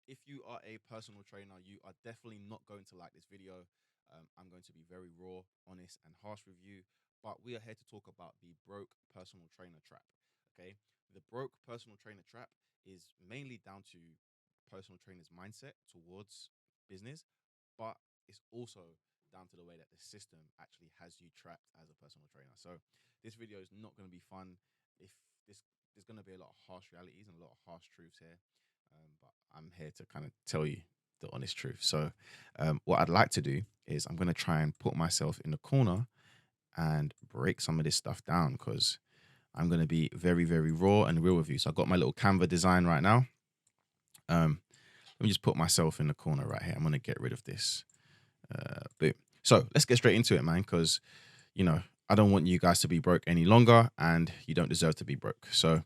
If you are a personal trainer, you are definitely not going to like this video. I'm going to be very raw, honest, and harsh with you. But we are here to talk about the broke personal trainer trap. Okay, the broke personal trainer trap is mainly down to personal trainers' mindset towards business, but it's also down to the way that the system actually has you trapped as a personal trainer. So this video is not going to be fun. If this There's going to be a lot of harsh realities and a lot of harsh truths here, but I'm here to kind of tell you the honest truth. So what I'd like to do is I'm going to try and put myself in the corner and break some of this stuff down, because I'm going to be very, very raw and real with you. So I've got my little Canva design right now. Let me just put myself in the corner right here. I'm going to get rid of this. Boom. So let's get straight into it, man, because, I don't want you guys to be broke any longer, and you don't deserve to be broke. So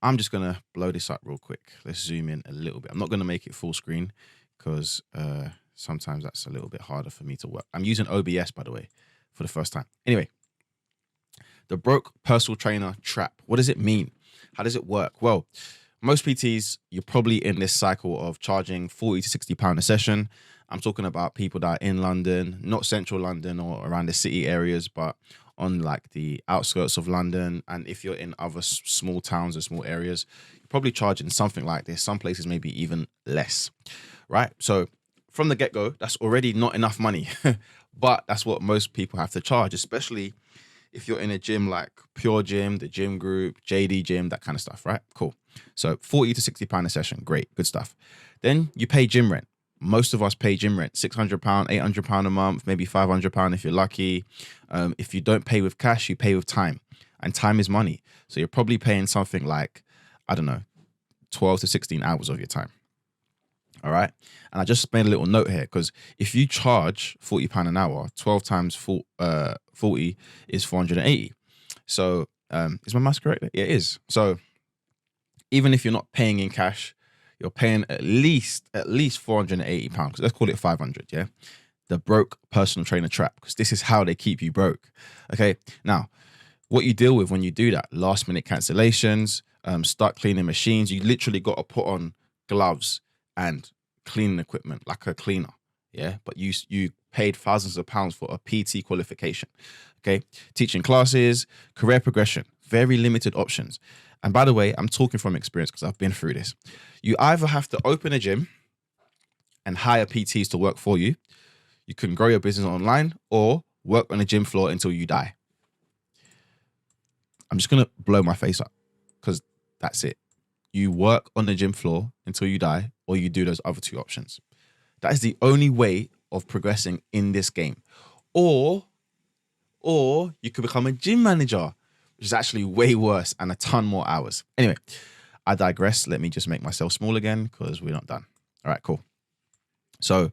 I'm just going to blow this up real quick. Let's zoom in a little bit. I'm not going to make it full screen because sometimes that's a little bit harder for me to work. I'm using OBS, by the way, for the first time. Anyway, the broke personal trainer trap. What does it mean? How does it work? Well, most PTs, you're probably in this cycle of charging £40 to £60 a session. I'm talking about people that are in London, not central London or around the city areas, but on like the outskirts of London. And if you're in other small towns or small areas, you're probably charging something like this. Some places maybe even less, right? So from the get-go, that's already not enough money, but that's what most people have to charge, especially if you're in a gym like Pure Gym, the Gym Group, JD Gym, that kind of stuff, right? Cool. So £40 to £60 a session. Great. Good stuff. Then you pay gym rent. Most of us pay gym rent, £600, £800 a month, maybe £500 if you're lucky. If you don't pay with cash, you pay with time. And time is money. So you're probably paying something like, I don't know, 12 to 16 hours of your time. All right. And I just made a little note here, because if you charge £40 an hour, 12 times 40 is 480. So is my math correct? Yeah, it is. So even if you're not paying in cash, you're paying at least £480. Let's call it 500. Yeah. The broke personal trainer trap, because this is how they keep you broke. Okay. Now, what you deal with when you do that, last minute cancellations, start cleaning machines. You literally got to put on gloves and cleaning equipment like a cleaner. Yeah. But you paid thousands of pounds for a PT qualification. Okay. Teaching classes, career progression, very limited options. And by the way, I'm talking from experience because I've been through this. You either have to open a gym and hire PTs to work for you. You can grow your business online, or work on a gym floor until you die. I'm just going to blow my face up, because that's it. You work on the gym floor until you die, or you do those other two options. That is the only way of progressing in this game. Or you could become a gym manager, which is actually way worse and a ton more hours. Anyway, I digress. Let me just make myself small again, because we're not done. All right, cool. So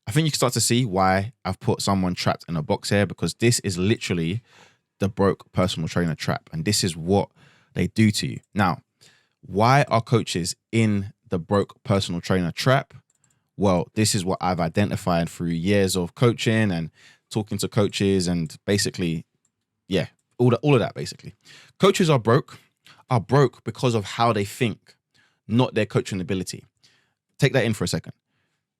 I think you can start to see why I've put someone trapped in a box here, because this is literally the broke personal trainer trap. And this is what they do to you. Now, why are coaches in the broke personal trainer trap? Well, this is what I've identified through years of coaching and talking to coaches, and basically, yeah, all of that basically. Coaches are broke because of how they think, not their coaching ability. Take that in for a second.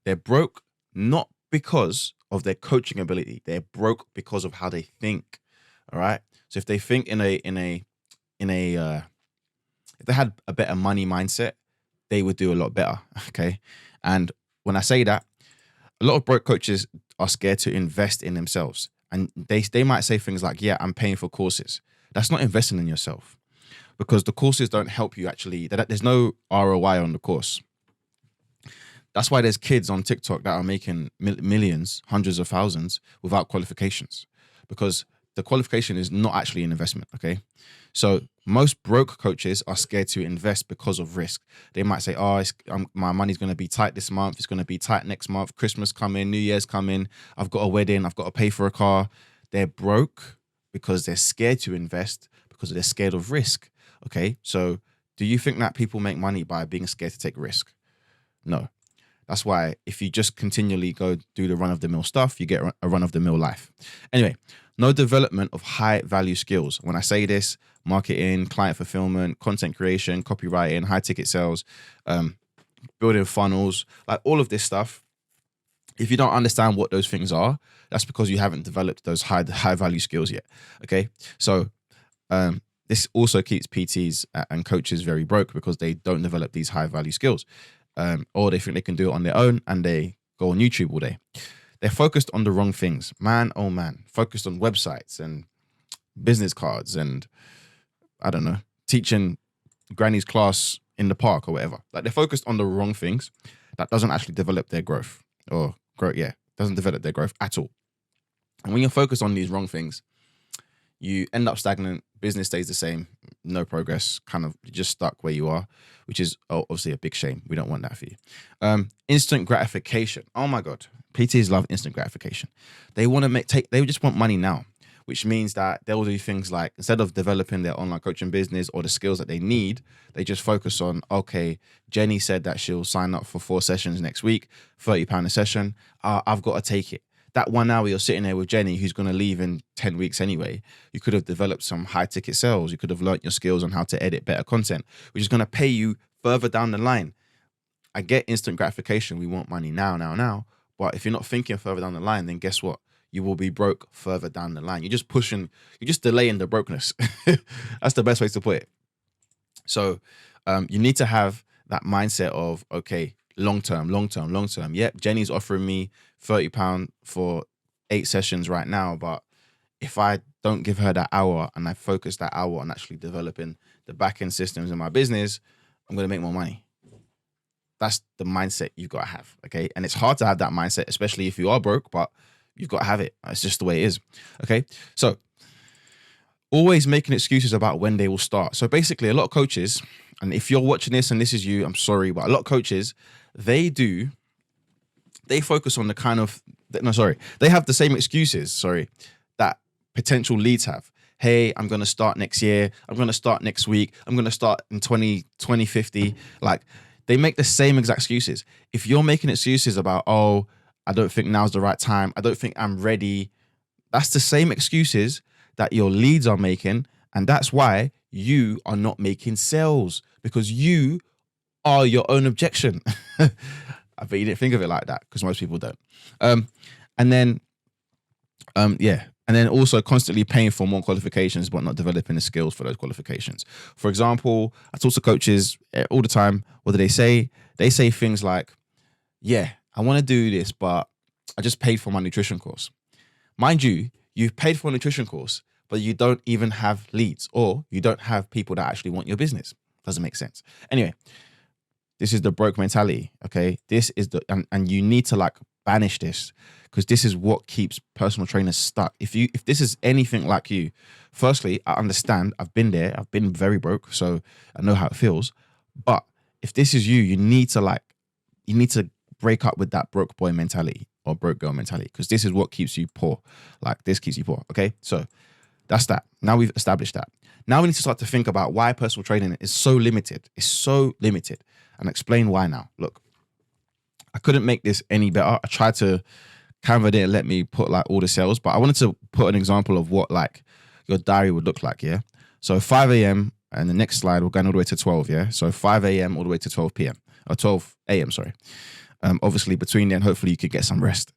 They're broke not because of their coaching ability. They're broke because of how they think. All right. So if they think if they had a better money mindset, they would do a lot better. Okay. And when I say that, a lot of broke coaches are scared to invest in themselves. And they might say things like, yeah, I'm paying for courses. That's not investing in yourself, because the courses don't help you actually. There's no ROI on the course. That's why there's kids on TikTok that are making millions, hundreds of thousands without qualifications, because the qualification is not actually an investment. Okay. So most broke coaches are scared to invest because of risk. They might say, oh, my money's going to be tight this month. It's going to be tight next month. Christmas coming, New Year's coming. I've got a wedding. I've got to pay for a car. They're broke because they're scared to invest, because they're scared of risk. Okay. So do you think that people make money by being scared to take risk? No. That's why if you just continually go do the run-of-the-mill stuff, you get a run-of-the-mill life. Anyway, no development of high-value skills. When I say this, marketing, client fulfillment, content creation, copywriting, high-ticket sales, building funnels, like all of this stuff. If you don't understand what those things are, that's because you haven't developed those high value skills yet. Okay. So this also keeps PTs and coaches very broke because they don't develop these high value skills. Or they think they can do it on their own and they go on YouTube all day. They're focused on the wrong things. Man, oh man, focused on websites and business cards and I don't know, teaching granny's class in the park or whatever. Like they're focused on the wrong things that doesn't actually develop their growth doesn't develop their growth at all. And when you're focused on these wrong things, you end up stagnant, business stays the same, no progress, kind of you're just stuck where you are, which is obviously a big shame. We don't want that for you. Instant gratification. Oh my God. PTs love instant gratification. They want to they just want money now, which means that they'll do things like, instead of developing their online coaching business or the skills that they need, they just focus on, okay, Jenny said that she'll sign up for 4 sessions next week, £30 a session. I've got to take it. That 1 hour you're sitting there with Jenny, who's going to leave in 10 weeks anyway, you could have developed some high ticket sales. You could have learned your skills on how to edit better content, which is going to pay you further down the line. I get instant gratification. We want money now. But if you're not thinking further down the line, then guess what? You will be broke further down the line. You're just delaying the brokenness. That's the best way to put it. So you need to have that mindset of, okay, long term. Yep, Jenny's offering me £30 for 8 sessions right now. But if I don't give her that hour and I focus that hour on actually developing the back end systems in my business, I'm going to make more money. That's the mindset you've got to have. Okay. And it's hard to have that mindset, especially if you are broke, but you've got to have it. It's just the way it is. Okay. So always making excuses about when they will start. So basically a lot of coaches, and if you're watching this and this is you, I'm sorry, but a lot of coaches, they focus on they have the same excuses, that potential leads have. Hey, I'm going to start next year. I'm going to start next week. I'm going to start in 2050. Like they make the same exact excuses. If you're making excuses about, oh, I don't think now's the right time, I don't think I'm ready, that's the same excuses that your leads are making. And that's why you are not making sales, because you are your own objection. I bet you didn't think of it like that, because most people don't. And then also constantly paying for more qualifications, but not developing the skills for those qualifications. For example, I talk to coaches all the time. What do they say? They say things like, yeah, I want to do this, but I just paid for my nutrition course. Mind you, you've paid for a nutrition course, but you don't even have leads, or you don't have people that actually want your business. Doesn't make sense. Anyway, this is the broke mentality. Okay. This is and you need to banish this, because this is what keeps personal trainers stuck. If this is anything like you, firstly, I understand. I've been there. I've been very broke, so I know how it feels. But if this is you, you need to break up with that broke boy mentality or broke girl mentality, because this is what keeps you poor. This keeps you poor. Okay. So that's that. Now we've established that. Now we need to start to think about why personal training is so limited. It's so limited, and explain why now. Look, I couldn't make this any better. I tried to, Canva didn't let me put all the cells, but I wanted to put an example of what your diary would look like. Yeah. So 5 a.m. and the next slide, we're going all the way to 12. Yeah. So 5 a.m. all the way to 12 p.m. or 12 a.m. Sorry. Obviously between then, hopefully you could get some rest.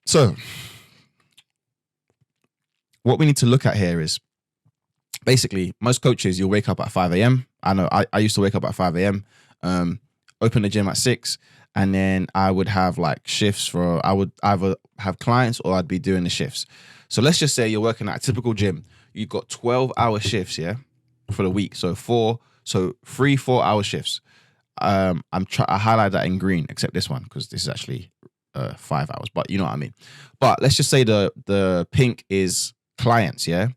So what we need to look at here is basically most coaches, you'll wake up at 5 a.m. I know I used to wake up at 5 a.m., open the gym at 6, and then I would have shifts I would either have clients or I'd be doing the shifts. So let's just say you're working at a typical gym. You've got 12-hour shifts, yeah, for the week. So 3 4-hour shifts. I highlight that in green, except this one, because this is actually 5 hours, but you know what I mean. But let's just say the pink is clients, yeah.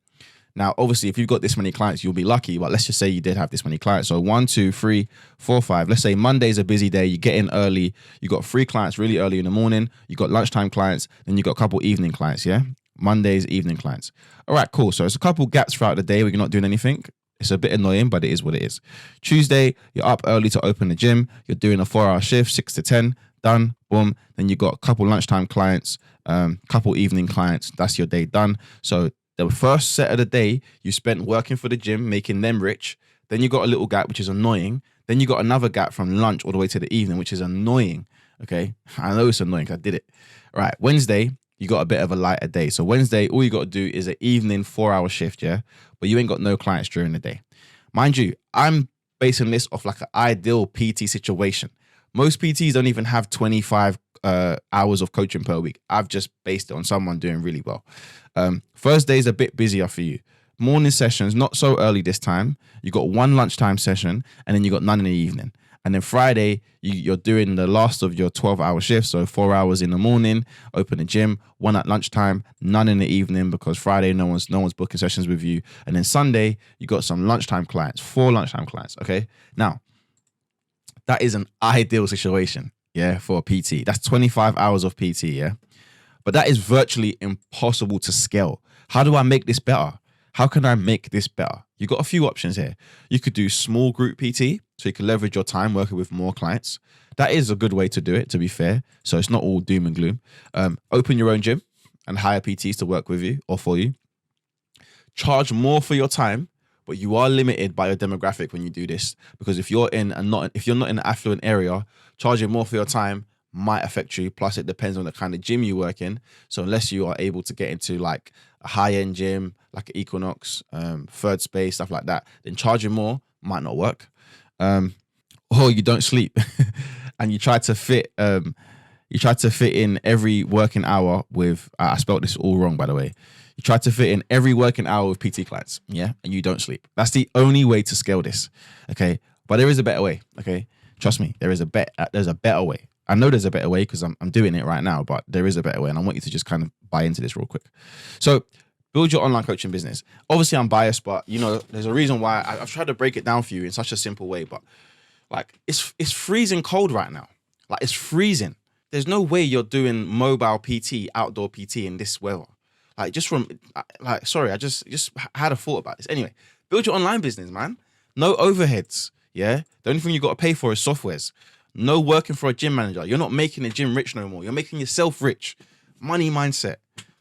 Now, obviously, if you've got this many clients, you'll be lucky. But let's just say you did have this many clients. So 1, 2, 3, 4, 5. Let's say Monday's a busy day. You get in early. You got 3 clients really early in the morning. You got lunchtime clients. Then you got a couple evening clients, yeah? Monday's evening clients. All right, cool. So it's a couple gaps throughout the day where you're not doing anything. It's a bit annoying, but it is what it is. Tuesday, you're up early to open the gym. You're doing a 4-hour shift, 6 to 10. Done. Boom. Then you got a couple lunchtime clients, couple evening clients. That's your day done. So the first set of the day you spent working for the gym, making them rich. Then you got a little gap, which is annoying. Then you got another gap from lunch all the way to the evening, which is annoying. Okay. I know it's annoying because I did it. All right. Wednesday, you got a bit of a lighter day. So Wednesday, all you got to do is an evening 4-hour shift. Yeah. But you ain't got no clients during the day. Mind you, I'm basing this off like an ideal PT situation. Most PTs don't even have 25 hours of coaching per week. I've just based it on someone doing really well. Thursday is a bit busier for you. Morning sessions, not so early this time. You got one lunchtime session, and then you got none in the evening. And then Friday, you're doing the last of your 12-hour shift. So 4 hours in the morning, open the gym, one at lunchtime, none in the evening because Friday, no one's booking sessions with you. And then Sunday, you got some lunchtime clients, 4 lunchtime clients. Okay. Now, that is an ideal situation, yeah, for a PT. That's 25 hours of PT, yeah. But that is virtually impossible to scale. How do I make this better? How can I make this better? You got a few options here. You could do small group PT, so you can leverage your time working with more clients. That is a good way to do it, to be fair. So it's not all doom and gloom. Open your own gym and hire PTs to work with you or for you. Charge more for your time, but you are limited by your demographic when you do this, because if you're not in an affluent area, charging more for your time might affect you. Plus, it depends on the kind of gym you work in. So unless you are able to get into like a high-end gym, like an Equinox, Third Space, stuff like that, then charging more might not work. Or you don't sleep and you try to fit in every working hour with, I spelled this all wrong, by the way. You try to fit in every working hour with PT clients, yeah, and you don't sleep. That's the only way to scale this, okay? But there is a better way, okay? Trust me, there's a better way. I know there's a better way because I'm doing it right now, but there is a better way, and I want you to just kind of buy into this real quick. So build your online coaching business. Obviously, I'm biased, but you know, there's a reason why I've tried to break it down for you in such a simple way. But like, it's freezing cold right now. Like, it's freezing. There's no way you're doing mobile PT, outdoor PT in this weather. Like, sorry, I just had a thought about this. Anyway, build your online business, man. No overheads, yeah? The only thing you got to pay for is softwares. No working for a gym manager. You're not making the gym rich no more. You're making yourself rich. Money mindset.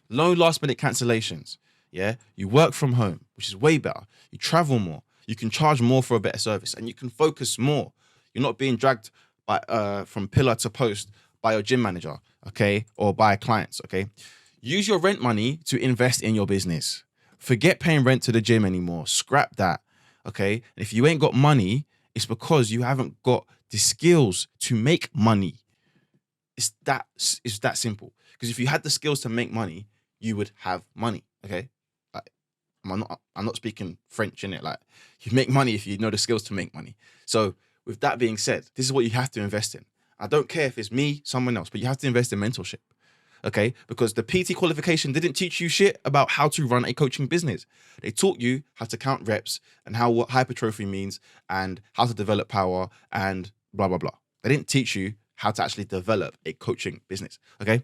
Low last minute cancellations, yeah? You work from home, which is way better. You travel more. You can charge more for a better service, and you can focus more. You're not being dragged from pillar to post by your gym manager, okay? Or by clients, okay? Use your rent money to invest in your business. Forget paying rent to the gym anymore. Scrap that, okay? And if you ain't got money, it's because you haven't got the skills to make money. It's that simple. Because if you had the skills to make money, you would have money, okay? Like, I'm not speaking French, innit? Like, you make money if you know the skills to make money. So with that being said, this is what you have to invest in. I don't care if it's me, someone else, but you have to invest in mentorship. Okay, because the PT qualification didn't teach you shit about how to run a coaching business. They taught you how to count reps and what hypertrophy means and how to develop power and blah, blah, blah. They didn't teach you how to actually develop a coaching business. Okay,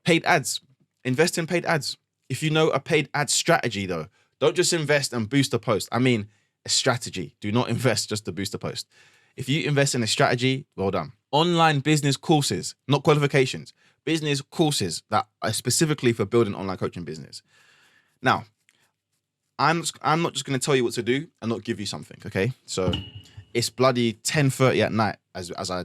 paid ads. Invest in paid ads. If you know a paid ad strategy, though, don't just invest and boost a post. I mean, a strategy. Do not invest just to boost a post. If you invest in a strategy, well done. Online business courses, not qualifications. Business courses that are specifically for building online coaching business. Now, I'm not just going to tell you what to do and not give you something, okay? So it's bloody 10:30 at night as I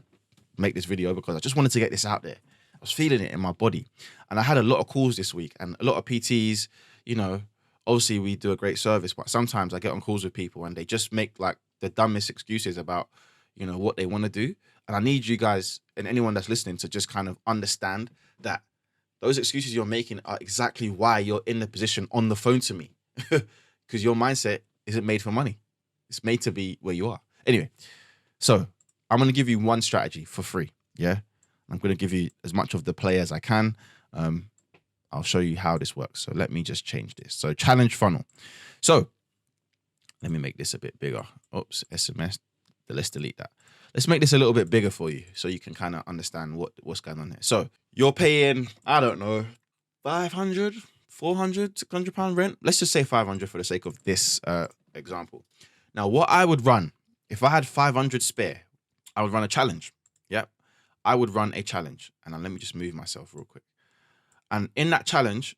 make this video because I just wanted to get this out there. I was feeling it in my body. And I had a lot of calls this week and a lot of PTs, you know, obviously we do a great service, but sometimes I get on calls with people and they just make like the dumbest excuses about, you know, what they want to do. And I need you guys and anyone that's listening to just kind of understand that those excuses you're making are exactly why you're in the position on the phone to me. Because your mindset isn't made for money. It's made to be where you are. Anyway, so I'm going to give you one strategy for free. Yeah. I'm going to give you as much of the play as I can. I'll show you how this works. So let me just change this. So challenge funnel. So let me make this a bit bigger. Oops, SMS. Let's delete that. Let's make this a little bit bigger for you so you can kind of understand what's going on here. So you're paying, I don't know, 500, 400, 600 pound rent. Let's just say 500 for the sake of this example. Now, what I would run, if I had 500 spare, I would run a challenge. Yep. I would run a challenge. And let me just move myself real quick. And in that challenge,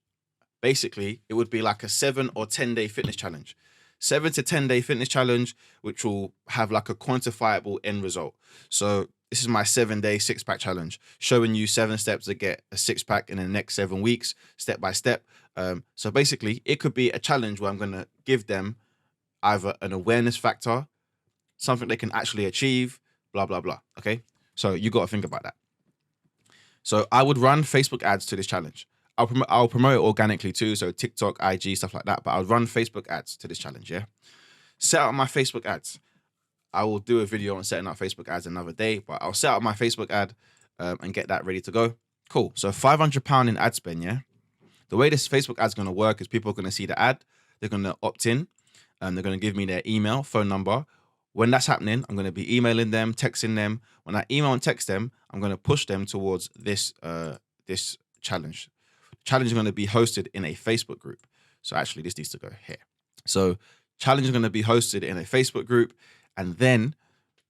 basically, it would be like a 7 or 10 day fitness challenge. 7 to 10 day fitness challenge, which will have like a quantifiable end result. So this is my 7-day 6-pack challenge, showing you 7 steps to get a 6-pack in the next 7 weeks, step by step. So basically, it could be a challenge where I'm going to give them either an awareness factor, something they can actually achieve, blah, blah, blah. Okay. So you got to think about that. So I would run Facebook ads to this challenge. I'll promote it organically too. So TikTok, IG, stuff like that. But I'll run Facebook ads to this challenge. Yeah. Set up my Facebook ads. I will do a video on setting up Facebook ads another day, but I'll set up my Facebook ad and get that ready to go. Cool. So £500 in ad spend. Yeah. The way this Facebook ad is going to work is people are going to see the ad. They're going to opt in and they're going to give me their email, phone number. When that's happening, I'm going to be emailing them, texting them. When I email and text them, I'm going to push them towards this challenge. The challenge is going to be hosted in a Facebook group. So actually, this needs to go here. So challenge is going to be hosted in a Facebook group. And then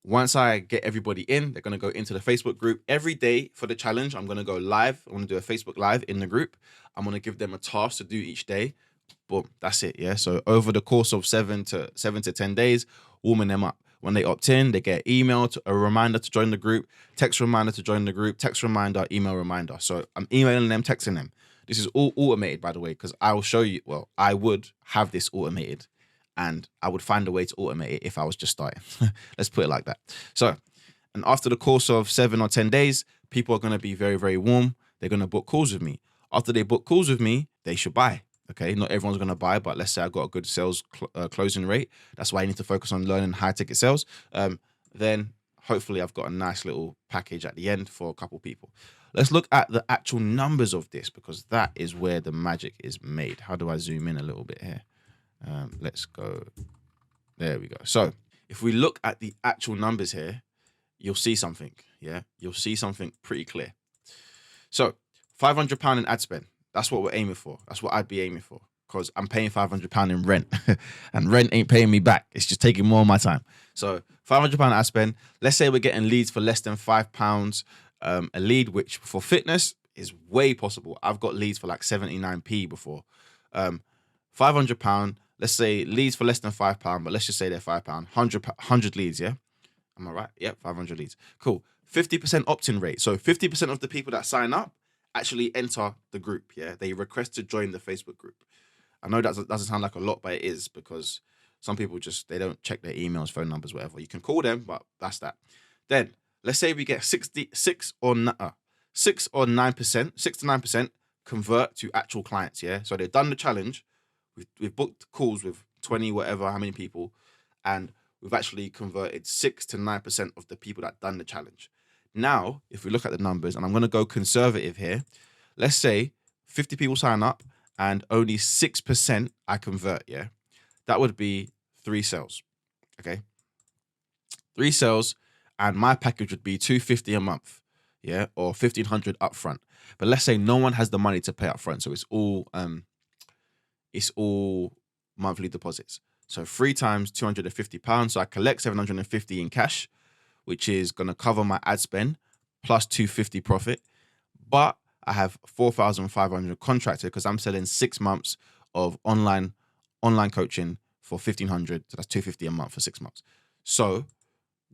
once I get everybody in, they're going to go into the Facebook group. Every day for the challenge, I'm going to go live. I'm going to do a Facebook live in the group. I'm going to give them a task to do each day. Boom, that's it. Yeah. So over the course of 7 to 10 days, warming them up. When they opt in, they get email, a reminder to join the group, text reminder to join the group, text reminder, email reminder. So I'm emailing them, texting them. This is all automated, by the way, because I will show you. Well, I would have this automated, and I would find a way to automate it if I was just starting. Let's put it like that. So, and after the course of 7 or 10 days, people are going to be very, very warm. They're going to book calls with me. After they book calls with me, they should buy. Okay, not everyone's going to buy, but let's say I got a good sales closing rate. That's why I need to focus on learning high ticket sales. Then hopefully I've got a nice little package at the end for a couple people. Let's look at the actual numbers of this, because that is where the magic is made. How do I zoom in a little bit here? Let's go. There we go. So if we look at the actual numbers here, you'll see something. Yeah, you'll see something pretty clear. So £500 in ad spend. That's what we're aiming for. That's what I'd be aiming for, because I'm paying £500 in rent and rent ain't paying me back. It's just taking more of my time. So £500 ad spend. Let's say we're getting leads for less than £5 a lead, which for fitness is way possible. I've got leads for like 79p before. £500. Let's say leads for less than £5, but let's just say they're £5. 100 leads, yeah? Am I right? Yep, 500 leads. Cool. 50% opt-in rate. So 50% of the people that sign up actually enter the group, yeah? They request to join the Facebook group. I know that doesn't sound like a lot, but it is, because some people they don't check their emails, phone numbers, whatever. You can call them, but that's that. Then let's say we get 6 or 9%, 6 to 9% convert to actual clients, yeah? So they've done the challenge. We've booked calls with 20, whatever, how many people, and we've actually converted 6 to 9% of the people that done the challenge. Now, if we look at the numbers, and I'm going to go conservative here, let's say 50 people sign up and only 6% I convert, yeah? That would be 3 sales, okay? 3 sales, and my package would be $250 a month, yeah? Or $1,500 upfront. But let's say no one has the money to pay upfront, so it's all monthly deposits. So 3 times £250. So I collect $750 in cash, which is going to cover my ad spend plus $250 profit. But I have $4,500 contracted because I'm selling 6 months of online coaching for $1,500. So that's $250 a month for 6 months. So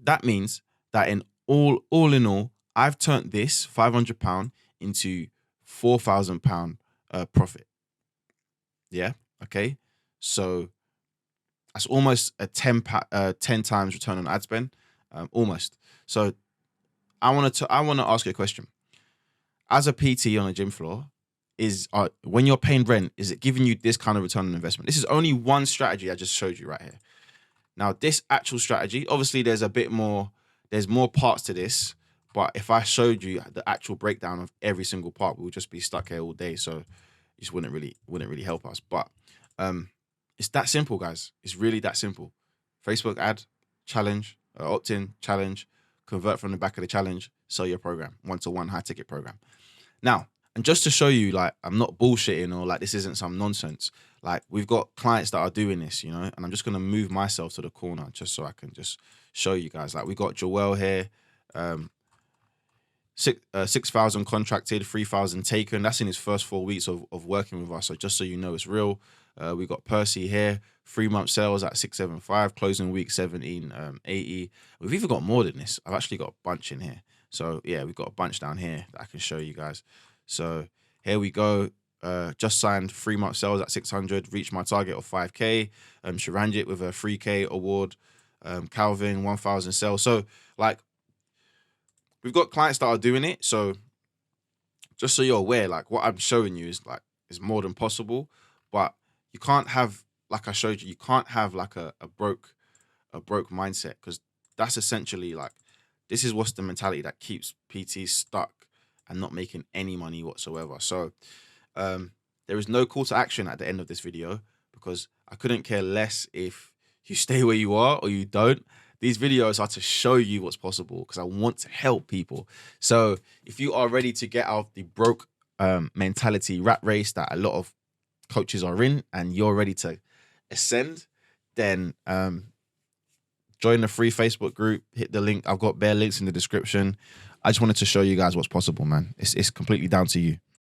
that means that in all in all, I've turned this £500 into £4,000 profit. Yeah. Okay. So that's almost a 10 times return on ad spend. Almost. So I want to ask you a question. As a PT on a gym floor, when you're paying rent, is it giving you this kind of return on investment? This is only one strategy I just showed you right here. Now, this actual strategy, obviously there's more parts to this, but if I showed you the actual breakdown of every single part, we would just be stuck here all day. So it just wouldn't really help us. But it's that simple, guys. It's really that simple. Facebook ad, challenge, opt-in, challenge, convert from the back of the challenge, sell your program, 1-to-1 high ticket program. Now, and just to show you, like, I'm not bullshitting or like this isn't some nonsense. Like, we've got clients that are doing this, you know, and I'm just going to move myself to the corner just so I can just show you guys. Like, we got Joelle here. 6,000 contracted, 3,000 taken. That's in his first 4 weeks of working with us. So just so you know, it's real. We got Percy here, 3-month sales at 675, closing week 17, 80. We've even got more than this. I've actually got a bunch in here. So yeah, we've got a bunch down here that I can show you guys. So here we go. Just signed 3-month sales at 600, reached my target of 5K. Sharanjit with a 3K award. Calvin, 1,000 sales. So like, we've got clients that are doing it. So just so you're aware, like what I'm showing you is more than possible, but you can't have, like I showed you, you can't have like a broke mindset, because that's essentially like, this is what's the mentality that keeps PTs stuck and not making any money whatsoever. So there is no call to action at the end of this video, because I couldn't care less if you stay where you are or you don't. These videos are to show you what's possible, because I want to help people. So if you are ready to get out of the broke mentality rat race that a lot of coaches are in, and you're ready to ascend, then join the free Facebook group, hit the link. I've got bare links in the description. I just wanted to show you guys what's possible, man. It's completely down to you.